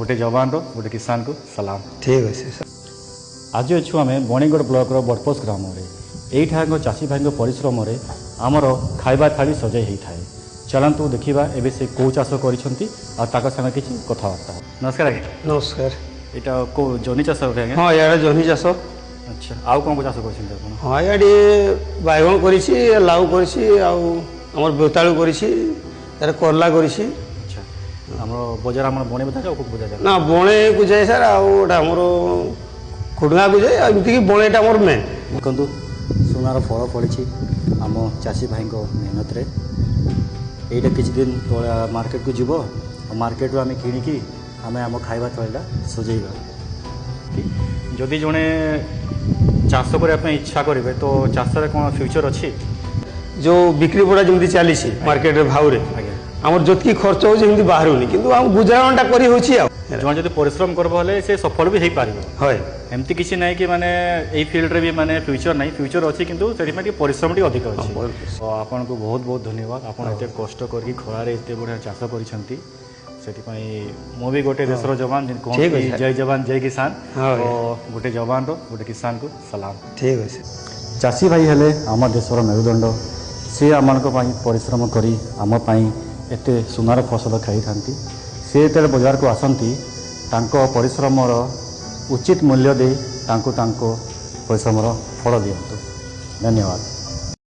गोटे जवान गोटे किसान को सलाम। ठीक अच्छे सर। आज अच्छु आम बणीगढ़ ब्लॉक बड़पोस ग्राम यहीठाक चाषी भाई परिश्रम आमर खाइबा थाली सजाई होता है। चलतु देखा एवं से कौ चाष कर संगे किसी कथबार्ता। नमस्कार आज्ञा। नमस्कार। यहाँ कौ जनी चाष हाँ या जनी चाष। अच्छा आउ कौन को चाष कर? हाँ या बैगण कर लाउ कर बोतालु कर करला कर। अच्छा आम बजार आम बणे बजा बजा ना बणे को जाए सर आमर खुडगा को जाए एमती बणेटा मोर मेन। देखु सुनार फल पड़ी आम चाषी भाई मेहनत रे यहाँ किसी दिन मार्केट को जीव मार्केट आम किणिकी आम आम खाइबा थलीटा सजेबा। जदि जड़े चाष करने इच्छा करेंगे तो चाष कौन फ्यूचर अच्छी जो बिक्री बड़ा जमी चली मार्केट भाव आमर जितकी खर्च होती बाहर कि गुजराणटा कर परिश्रम करबे से सफल भी हो पार। एमती किसी ना कि माने यही फील्ड रे भी माने फ्यूचर नहीं फ्यूचर अच्छी किंतु से परिश्रम अधिक अच्छी। तो आपन को बहुत बहुत धन्यवाद। आपन एते कष्ट करके खरार एते बढ़िया चाष करिसेंती मु भी गोटे देशर जवान जय जवान जय किसान। तो गोटे जवान गोटे किसान को सलाम। ठीक अच्छे। चाषी भाई हेले आम देशर मेरुदंड सी आम परिश्रम करी आम एते सुनार फसल खाई था। सी जो बजार को आसती परिश्रमर उचित मूल्य दे परिश्रमर फल दिंतु। धन्यवाद।